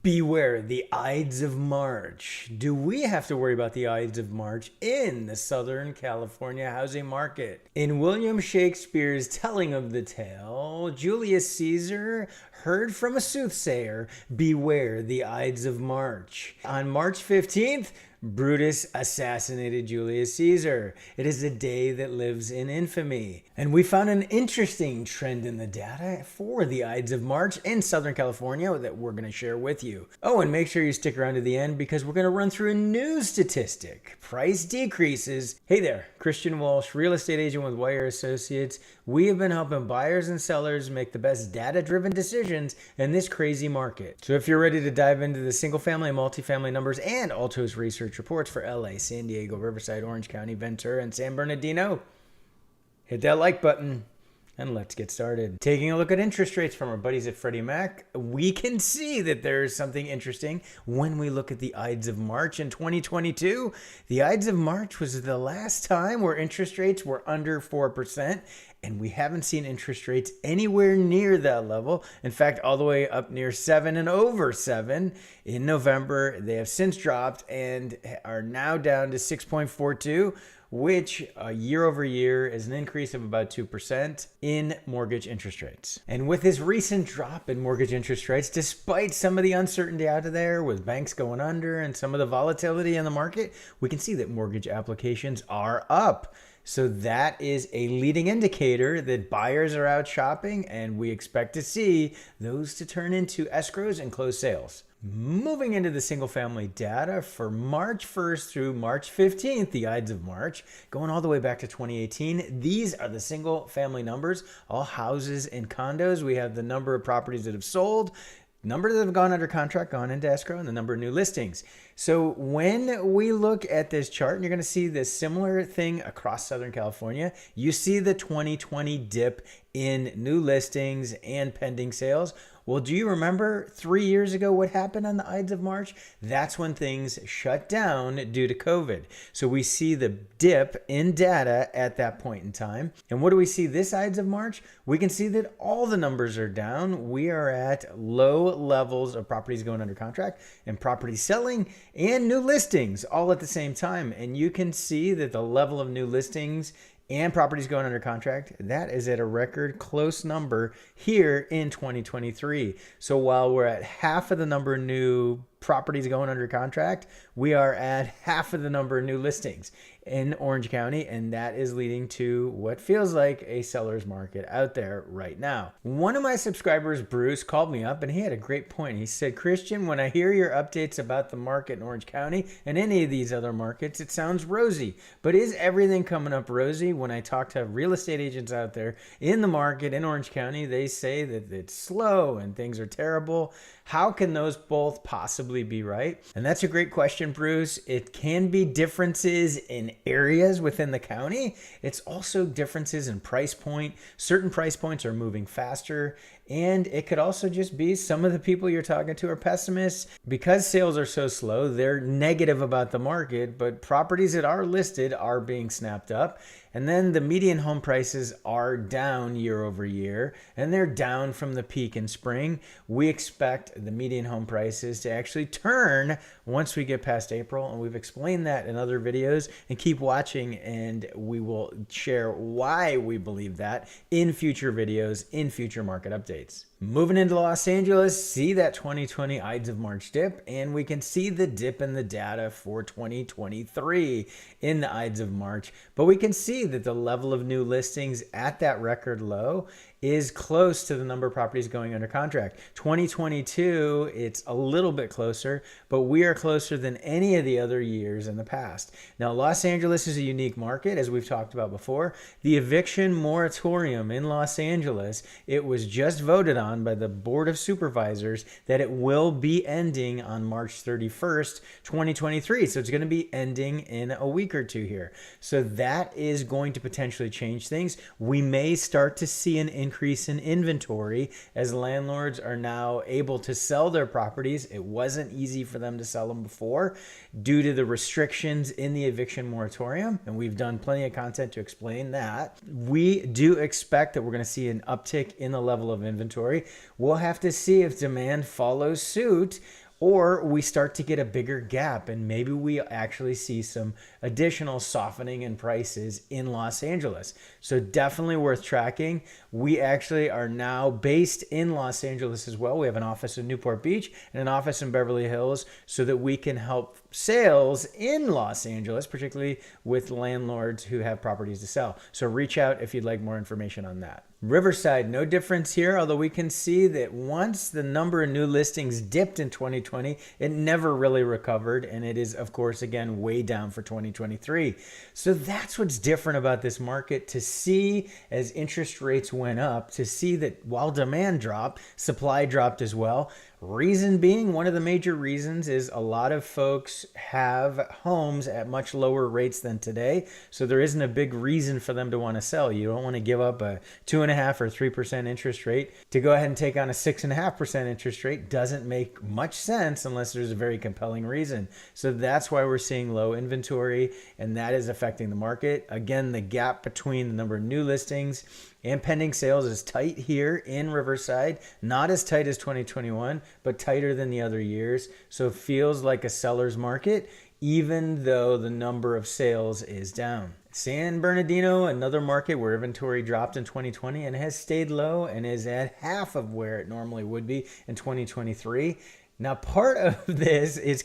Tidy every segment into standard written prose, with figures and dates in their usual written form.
Beware the Ides of March. Do we have to worry about the Ides of March in the Southern California housing market? In William Shakespeare's telling of the tale, Julius Caesar heard from a soothsayer, beware the Ides of March. On March 15th, Brutus assassinated Julius Caesar. It is a day that lives in infamy. And we found an interesting trend in the data for the Ides of March in Southern California that we're going to share with you. Oh, and make sure you stick around to the end because we're going to run through a new statistic. Price decreases. Hey there, Christian Walsh, real estate agent with Wire Associates. We have been helping buyers and sellers make the best data-driven decisions in this crazy market. So if you're ready to dive into the single-family and multifamily numbers and Altos Research reports for LA, San Diego, Riverside, Orange County, Ventura, and San Bernardino, hit that like button and let's get started. Taking a look at interest rates from our buddies at Freddie Mac, we can see that there's something interesting when we look at the Ides of March in 2022. The Ides of March was the last time where interest rates were under 4%, and we haven't seen interest rates anywhere near that level. In fact, all the way up near 7 and over 7 in November. They have since dropped and are now down to 6.42, which year over year is an increase of about 2% in mortgage interest rates. And with this recent drop in mortgage interest rates, despite some of the uncertainty out of there with banks going under and some of the volatility in the market, we can see that mortgage applications are up. So that is a leading indicator that buyers are out shopping, and we expect to see those to turn into escrows and close sales. Moving into the single family data for March 1st through March 15th, the Ides of March, going all the way back to 2018. These are the single family numbers, all houses and condos. We have the number of properties that have sold, number that have gone under contract, gone into escrow, and the number of new listings. So when we look at this chart, and you're going to see this similar thing across Southern California, you see the 2020 dip in new listings and pending sales. Well, do you remember 3 years ago what happened on the Ides of March? That's when things shut down due to COVID. So we see the dip in data at that point in time. And what do we see this Ides of March? We can see that all the numbers are down. We are at low levels of properties going under contract and properties selling and new listings all at the same time. And you can see that the level of new listings and properties going under contract, that is at a record close number here in 2023. So while we're at half of the number of new properties going under contract, we are at half of the number of new listings in Orange County, and that is leading to what feels like a seller's market out there right now. One of my subscribers, Bruce, called me up and he had a great point. He said, Christian, when I hear your updates about the market in Orange County and any of these other markets, it sounds rosy, but is everything coming up rosy? When I talk to real estate agents out there in the market in Orange County, they say that it's slow and things are terrible. How can those both possibly be right? And that's a great question, Bruce. It can be differences in areas within the county. It's also differences in price point. Certain price points are moving faster. And it could also just be some of the people you're talking to are pessimists. Because sales are so slow, they're negative about the market, but properties that are listed are being snapped up. And then the median home prices are down year over year, and they're down from the peak in spring. We expect the median home prices to actually turn once we get past April, and we've explained that in other videos. And keep watching, and we will share why we believe that in future videos, in future market updates. Moving into Los Angeles, see that 2020 Ides of March dip, and we can see the dip in the data for 2023 in the Ides of March. But we can see that the level of new listings at that record low is close to the number of properties going under contract. 2022, it's a little bit closer, but we are closer than any of the other years in the past. Now, Los Angeles is a unique market, as we've talked about before. The eviction moratorium in Los Angeles, it was just voted on by the Board of Supervisors that it will be ending on March 31st, 2023. So it's going to be ending in a week or two here. So that is going to potentially change things. We may start to see an increase increase in inventory as landlords are now able to sell their properties. It wasn't easy for them to sell them before due to the restrictions in the eviction moratorium, and we've done plenty of content to explain that. We do expect that we're going to see an uptick in the level of inventory. We'll have to see if demand follows suit, or we start to get a bigger gap and maybe we actually see some additional softening in prices in Los Angeles. So definitely worth tracking. We actually are now based in Los Angeles as well. We have an office in Newport Beach and an office in Beverly Hills so that we can help sales in Los Angeles, particularly with landlords who have properties to sell. So reach out if you'd like more information on that. Riverside, no difference here, although we can see that once the number of new listings dipped in 2020, it never really recovered, and it is, of course, again, way down for 2023. So that's what's different about this market, to see as interest rates went up, to see that while demand dropped, supply dropped as well. Reason being, one of the major reasons is a lot of folks have homes at much lower rates than today. So there isn't a big reason for them to want to sell. You don't want to give up a 2.5% or 3% interest rate to go ahead and take on a 6.5% interest rate. Doesn't make much sense unless there's a very compelling reason. So that's why we're seeing low inventory, and that is affecting the market. Again, the gap between the number of new listings and pending sales is tight here in Riverside. Not as tight as 2021, but tighter than the other years. So it feels like a seller's market, even though the number of sales is down. San Bernardino, another market where inventory dropped in 2020 and has stayed low and is at half of where it normally would be in 2023. Now, part of this is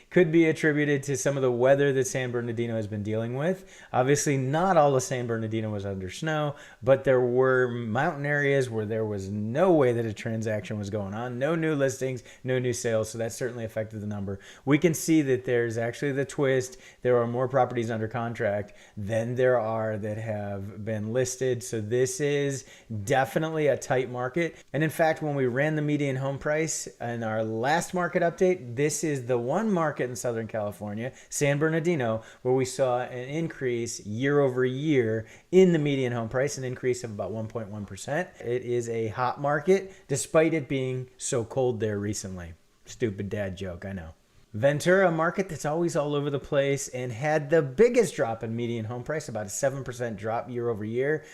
could be attributed to some of the weather that San Bernardino has been dealing with. Obviously, not all of San Bernardino was under snow, but there were mountain areas where there was no way that a transaction was going on. No new listings, no new sales, so that certainly affected the number. We can see that there's actually the twist. There are more properties under contract than there are that have been listed. So this is definitely a tight market. And in fact, when we ran the median home price in our last market update, this is the one market in Southern California, San Bernardino, where we saw an increase year over year in the median home price, an increase of about 1.1%. It is a hot market, despite it being so cold there recently. Stupid dad joke, I know. Ventura, a market that's always all over the place and had the biggest drop in median home price, about a 7% drop year over year.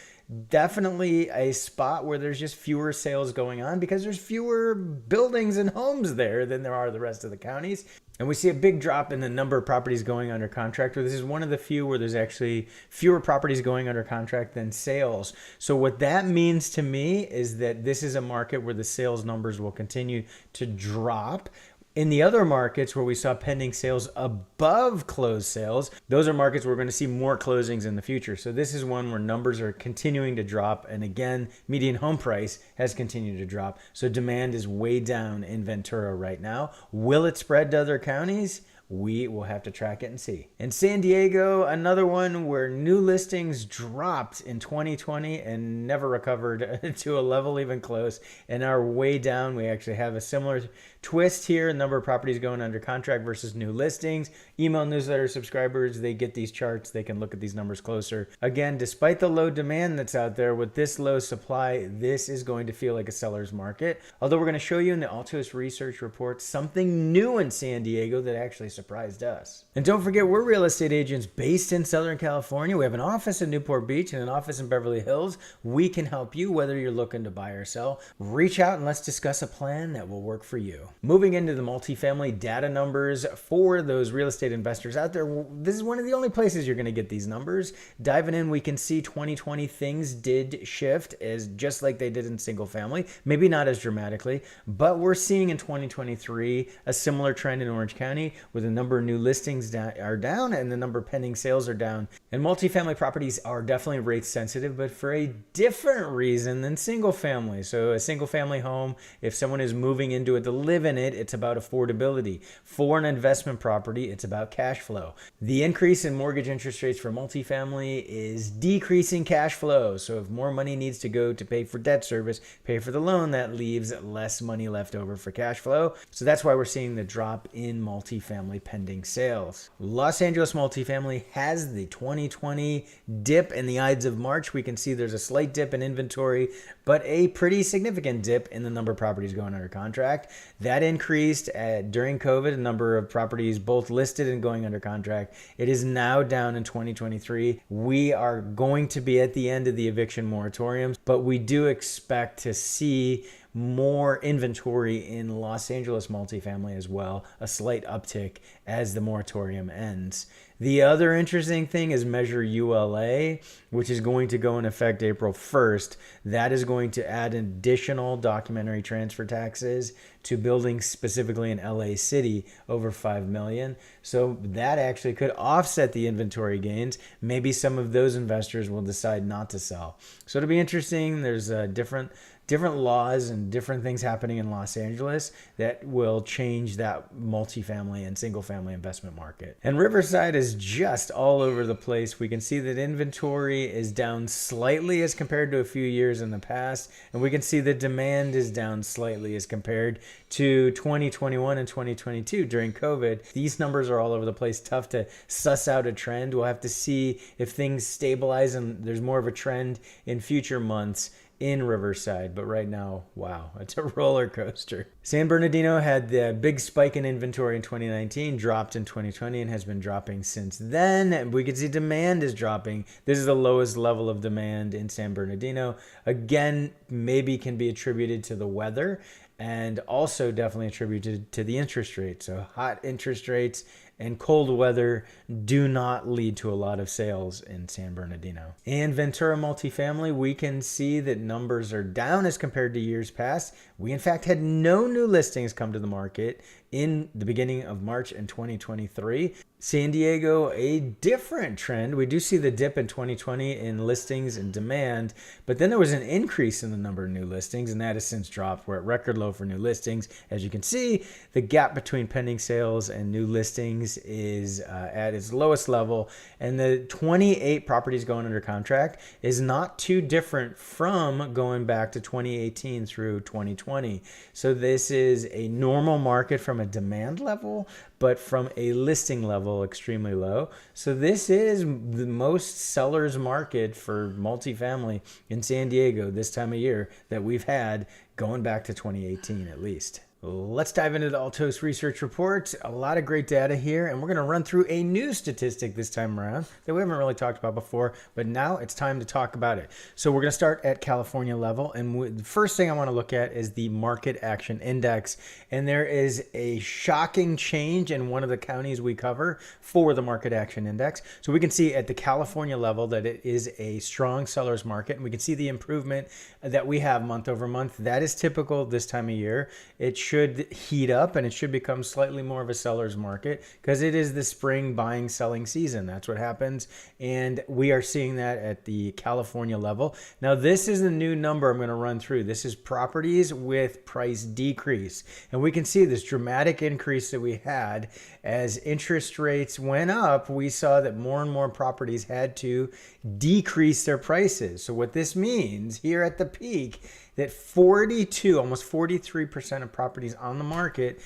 Definitely a spot where there's just fewer sales going on because there's fewer buildings and homes there than there are the rest of the counties. And we see a big drop in the number of properties going under contract. This is one of the few where there's actually fewer properties going under contract than sales. So what that means to me is that this is a market where the sales numbers will continue to drop. In the other markets where we saw pending sales above closed sales, those are markets where we're going to see more closings in the future. So this is one where numbers are continuing to drop. And again, median home price has continued to drop. So demand is way down in Ventura right now. Will it spread to other counties? We will have to track it and see. In San Diego, another one where new listings dropped in 2020 and never recovered to a level even close and are way down. We actually have a similar twist here, number of properties going under contract versus new listings. Email newsletter subscribers, they get these charts. They can look at these numbers closer. Again, despite the low demand that's out there with this low supply, this is going to feel like a seller's market. Although we're going to show you in the Altos Research report something new in San Diego that actually surprised us. And don't forget, we're real estate agents based in Southern California. We have an office in Newport Beach and an office in Beverly Hills. We can help you whether you're looking to buy or sell. Reach out and let's discuss a plan that will work for you. Moving into the multifamily data numbers for those real estate investors out there, this is one of the only places you're going to get these numbers. Diving in, we can see 2020 things did shift as just like they did in single family, maybe not as dramatically, but we're seeing in 2023 a similar trend in Orange County where the number of new listings are down and the number of pending sales are down. And multifamily properties are definitely rate sensitive, but for a different reason than single family. So a single family home, if someone is moving into it to live in it, it's about affordability. For an investment property, it's about cash flow. The increase in mortgage interest rates for multifamily is decreasing cash flow. So if more money needs to go to pay for debt service, pay for the loan, that leaves less money left over for cash flow. So that's why we're seeing the drop in multifamily multifamily pending sales. Los Angeles multifamily has the 2020 dip in the Ides of March. We can see there's a slight dip in inventory, but a pretty significant dip in the number of properties going under contract. That increased during COVID, a number of properties both listed and going under contract. It is now down in 2023. We are going to be at the end of the eviction moratoriums, but we do expect to see more inventory in Los Angeles multifamily as well, a slight uptick as the moratorium ends. The other interesting thing is Measure ULA, which is going to go in effect April 1st. That is going to add additional documentary transfer taxes to buildings specifically in LA City over $5 million. So that actually could offset the inventory gains. Maybe some of those investors will decide not to sell. So it'll be interesting. There's different laws and different things happening in Los Angeles that will change that multifamily and single family investment market. And Riverside is just all over the place. We can see that inventory is down slightly as compared to a few years in the past. And we can see the demand is down slightly as compared to 2021 and 2022 during COVID. These numbers are all over the place. Tough to suss out a trend. We'll have to see if things stabilize and there's more of a trend in future months in Riverside, but right now, wow, it's a roller coaster. San Bernardino had the big spike in inventory in 2019, dropped in 2020, and has been dropping since then. We can see demand is dropping. This is the lowest level of demand in San Bernardino. Again, maybe can be attributed to the weather and also definitely attributed to the interest rate. So hot interest rates and cold weather do not lead to a lot of sales in San Bernardino. And Ventura multifamily, we can see that numbers are down as compared to years past. We in fact had no new listings come to the market in the beginning of March in 2023. San Diego, a different trend. We do see the dip in 2020 in listings and demand, but then there was an increase in the number of new listings, and that has since dropped. We're at record low for new listings. As you can see, the gap between pending sales and new listings is at its lowest level, and the 28 properties going under contract is not too different from going back to 2018 through 2020. So this is a normal market from a demand level, but from a listing level, extremely low. So this is the most seller's market for multifamily in San Diego this time of year that we've had going back to 2018 at least. Let's dive into the Altos Research report. A lot of great data here, and we're going to run through a new statistic this time around that we haven't really talked about before, but now it's time to talk about it. So we're going to start at California level, and the first thing I want to look at is the Market Action Index, and there is a shocking change in one of the counties we cover for the Market Action Index. So we can see at the California level that it is a strong seller's market, and we can see the improvement that we have month over month. That is typical this time of year. It should heat up and it should become slightly more of a seller's market because it is the spring buying selling season. That's what happens, and we are seeing that at the California level. Now this is the new number I'm going to run through. This is properties with price decrease, and we can see this dramatic increase that we had as interest rates went up. We saw that more and more properties had to decrease their prices. So what this means here at the peak, that 42, almost 43% of properties on the market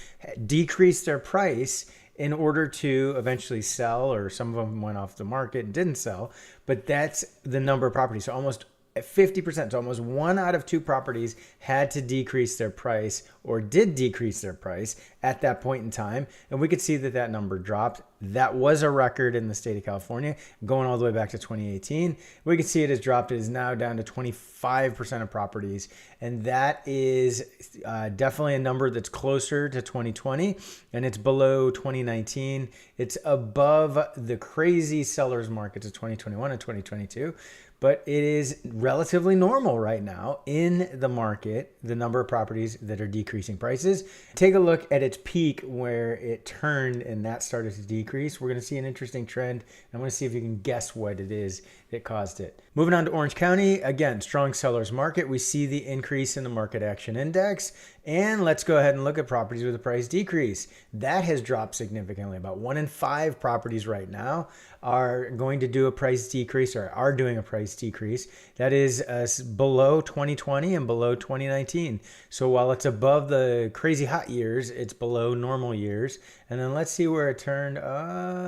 decreased their price in order to eventually sell, or some of them went off the market and didn't sell, but that's the number of properties. So almost 50%, so almost 1 out of 2 properties had to decrease their price or did decrease their price at that point in time. And we could see that that number dropped. That was a record in the state of California, going all the way back to 2018. We can see it has dropped. It is now down to 25% of properties. And that is definitely a number that's closer to 2020, and it's below 2019. It's above the crazy sellers markets of 2021 and 2022. But it is relatively normal right now in the market, the number of properties that are decreasing prices. Take a look at its peak where it turned and that started to decrease. We're going to see an interesting trend. I'm going to see if you can guess what it is that caused it. Moving on to Orange County, again, strong sellers market. We see the increase in the Market Action Index. And let's go ahead and look at properties with a price decrease. That has dropped significantly. About 1 in 5 properties right now are going to do a price decrease, or are doing a price price decrease. That is below 2020 and below 2019. So while it's above the crazy hot years, it's below normal years. And then let's see where it turned.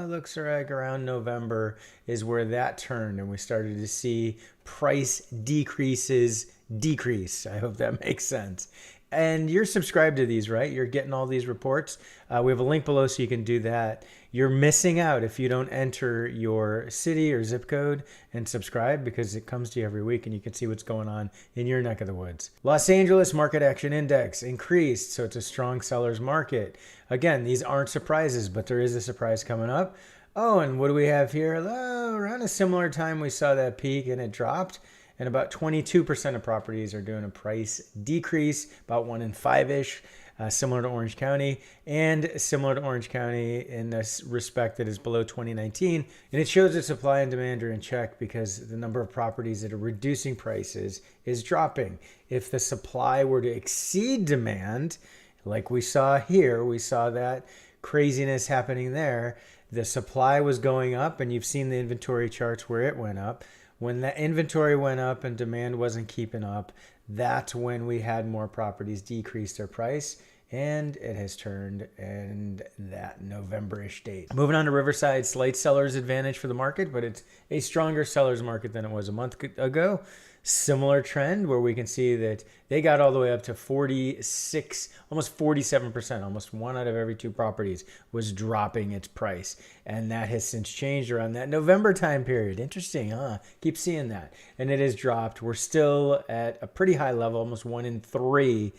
Looks like around November is where that turned, and we started to see price decreases decrease. I hope that makes sense. And you're subscribed to these, right? You're getting all these reports. We have a link below so you can do that. You're missing out if you don't enter your city or zip code and subscribe, because it comes to you every week and you can see what's going on in your neck of the woods. Los Angeles Market Action Index increased, so it's a strong seller's market. Again, these aren't surprises, but there is a surprise coming up. Oh, and what do we have here? Around a similar time we saw that peak and it dropped. And about 22% of properties are doing a price decrease, about 1 in 5-ish, similar to Orange County, and similar to Orange County in this respect that is below 2019. And it shows that supply and demand are in check because the number of properties that are reducing prices is dropping. If the supply were to exceed demand, like we saw here, we saw that craziness happening there. The supply was going up, and you've seen the inventory charts where it went up. When the inventory went up and demand wasn't keeping up, that's when we had more properties decrease their price, and it has turned in that November-ish date. Moving on to Riverside, slight seller's advantage for the market, but it's a stronger seller's market than it was a month ago. Similar trend where we can see that they got all the way up to 46, almost 47%, almost 1 out of every 2 properties was dropping its price. And that has since changed around that November time period. Interesting, huh? Keep seeing that. And it has dropped. We're still at a pretty high level, almost 1 in 3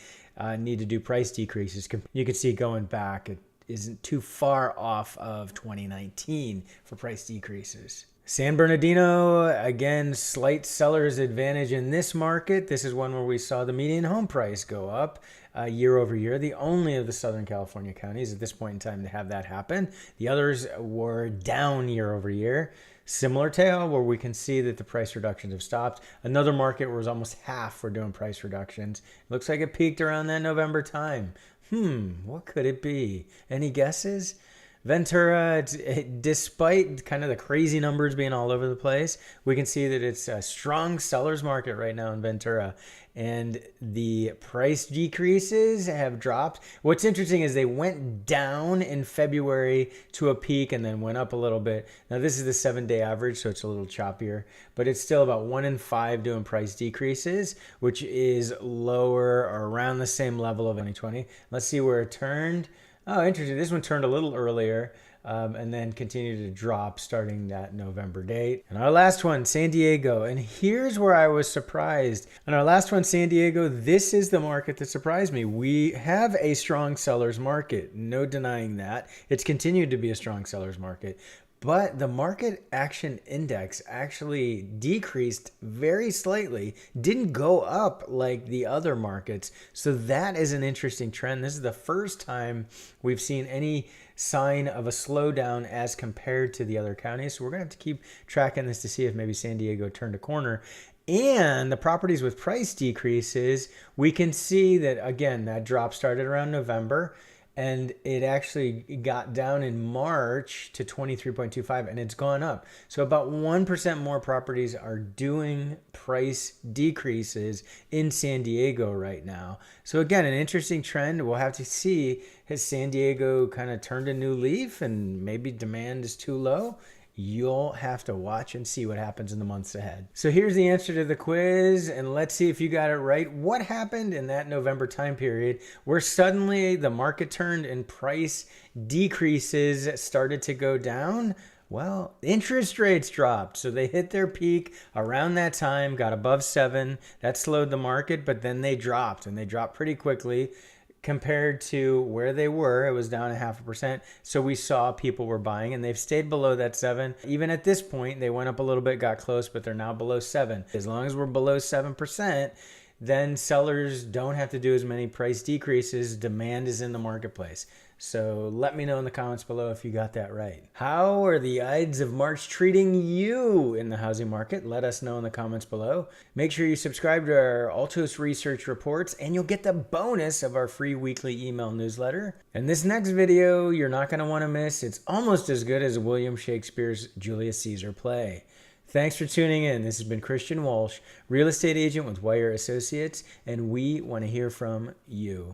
need to do price decreases. You can see going back, it isn't too far off of 2019 for price decreases. San Bernardino, again, slight seller's advantage in this market. This is one where we saw the median home price go up year over year. The only of the Southern California counties at this point in time to have that happen. The others were down year over year. Similar tale where we can see that the price reductions have stopped. Another market where it was almost half were doing price reductions. Looks like it peaked around that November time. What could it be? Any guesses? Ventura, despite kind of the crazy numbers being all over the place, we can see that it's a strong seller's market right now in Ventura. And the price decreases have dropped. What's interesting is they went down in February to a peak and then went up a little bit. Now, this is the 7-day average, so it's a little choppier. But it's still about 1 in 5 doing price decreases, which is lower or around the same level of 2020. Let's see where it turned. Oh, interesting. This one turned a little earlier and then continued to drop starting that November date. And our last one, San Diego. And here's where I was surprised. On our last one, San Diego, this is the market that surprised me. We have a strong seller's market. No denying that. It's continued to be a strong seller's market. But the market action index actually decreased very slightly, didn't go up like the other markets. So that is an interesting trend. This is the first time we've seen any sign of a slowdown as compared to the other counties. So we're going to have to keep tracking this to see if maybe San Diego turned a corner. And the properties with price decreases, we can see that, again, that drop started around November. And it actually got down in March to 23.25, and it's gone up. So about 1% more properties are doing price decreases in San Diego right now. So again, an interesting trend. We'll have to see, has San Diego kind of turned a new leaf and maybe demand is too low? You'll have to watch and see what happens in the months ahead. So here's the answer to the quiz, and let's see if you got it right. What happened in that November time period where suddenly the market turned and price decreases started to go down? Well, interest rates dropped. So they hit their peak around that time, got above 7. That slowed the market, but then they dropped, and they dropped pretty quickly. Compared to where they were, it was down 0.5%. So we saw people were buying, and they've stayed below that 7. Even at this point, they went up a little bit, got close, but they're now below 7. As long as we're below 7%, then sellers don't have to do as many price decreases. Demand is in the marketplace. So let me know in the comments below if you got that right. How are the Ides of March treating you in the housing market? Let us know in the comments below. Make sure you subscribe to our Altos Research reports, and you'll get the bonus of our free weekly email newsletter. And this next video, you're not going to want to miss. It's almost as good as William Shakespeare's Julius Caesar play. Thanks for tuning in. This has been Christian Walsh, real estate agent with Wire Associates, and we want to hear from you.